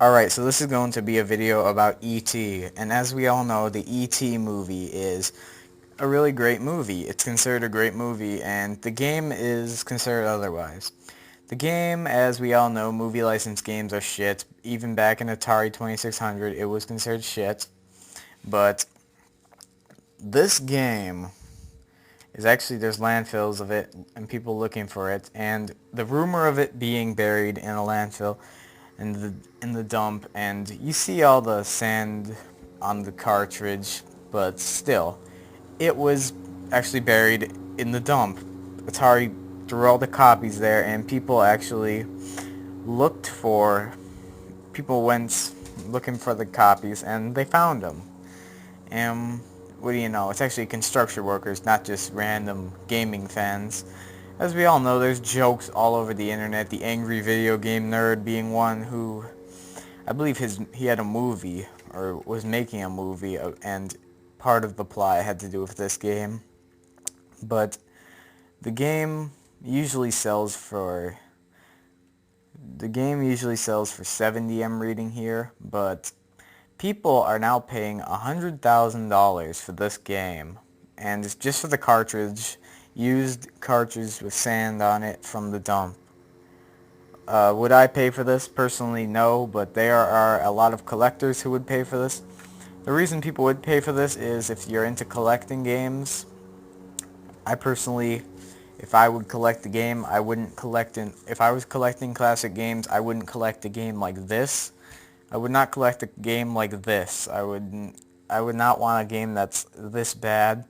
Alright, so this is going to be a video about E.T., and as we all know, the E.T. movie is a really great movie. It's considered a great movie, and the game is considered otherwise. The game, as we all know, movie license games are shit. Even back in Atari 2600, it was considered shit. But this game is actually, there's landfills of it, and people looking for it, and the rumor of it being buried in a landfill in the dump, and you see all the sand on the cartridge, but still, it was actually buried in the dump. Atari threw all the copies there, and looked for, people went looking for the copies, and they found them. And what do you know, it's actually construction workers, not just random gaming fans. As we all know, there's jokes all over the internet, the angry video game nerd being one who, I believe he had a movie, or was making a movie, and part of the plot had to do with this game. But the game usually sells for, the game usually sells for 70, I'm reading here, but people are now paying $100,000 for this game, and it's just for the cartridge, used cartridge with sand on it from the dump. Would I pay for this? Personally, no, but there are a lot of collectors who would pay for this. The reason people would pay for this is if you're into collecting games. I personally, if I would collect the game, I wouldn't collect in, if I was collecting classic games, I wouldn't collect a game like this. I would not collect a game like this. I would not want a game that's this bad.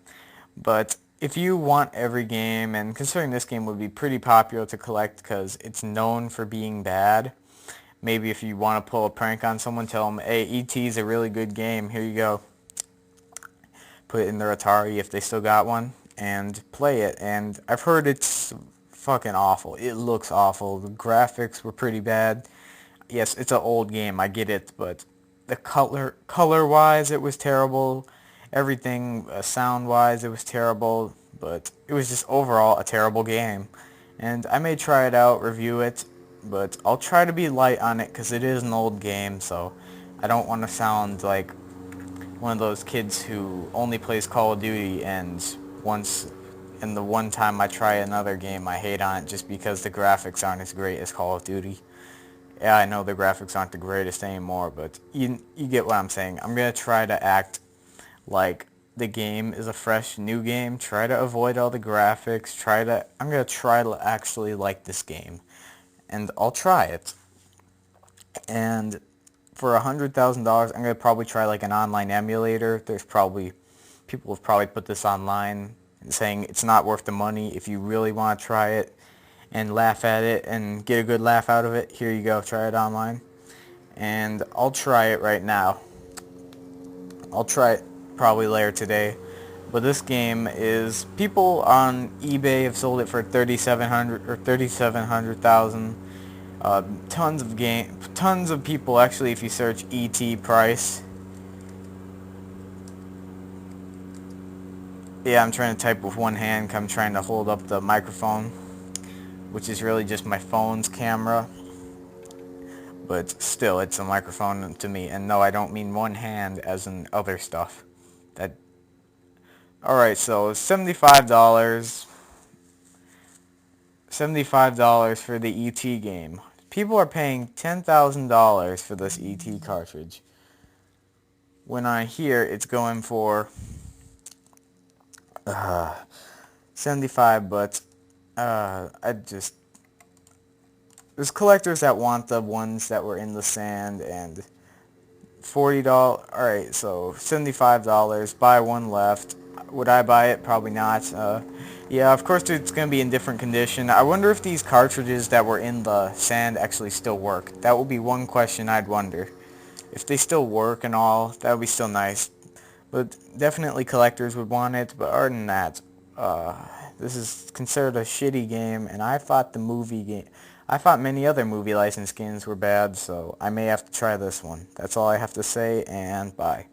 But if you want every game, and considering this game would be pretty popular to collect because it's known for being bad, maybe if you want to pull a prank on someone, tell them, hey, E.T. is a really good game, here you go. Put it in their Atari if they still got one, and play it. And I've heard it's fucking awful. It looks awful. The graphics were pretty bad. Yes, it's an old game, I get it, but the color-wise, it was terrible. Everything, sound-wise, it was terrible, but it was just overall a terrible game. And I may try it out, review it, but I'll try to be light on it because it is an old game, so I don't want to sound like one of those kids who only plays Call of Duty and the one time I try another game I hate on it just because the graphics aren't as great as Call of Duty. Yeah, I know the graphics aren't the greatest anymore, but you get what I'm saying. I'm going to try to act like the game is a fresh new game. Try to avoid all the graphics. I'm going to try to actually like this game. And I'll try it. And for $100,000, I'm going to probably try like an online emulator. People have probably put this online saying it's not worth the money. If you really want to try it and laugh at it and get a good laugh out of it, here you go, try it online. And I'll try it right now. I'll try it probably later today. But this game is, people on eBay have sold it for 3,700 or 3,700,000. Tons of people actually. If you search ET price, yeah, I'm trying to type with one hand 'cause I'm trying to hold up the microphone, which is really just my phone's camera. But still, it's a microphone to me. And no, I don't mean one hand as in other stuff. Alright, so $75. $75 for the ET game. People are paying $10,000 for this ET cartridge. When I hear it's going for 75, but there's collectors that want the ones that were in the sand, and $40. Alright, so $75. Buy one left. Would I buy it? Probably not. Yeah, of course it's going to be in different condition. I wonder if these cartridges that were in the sand actually still work. That would be one question I'd wonder. If they still work and all, that would be still nice. But definitely collectors would want it. But other than that, this is considered a shitty game, and I thought many other movie license games were bad, so I may have to try this one. That's all I have to say, and bye.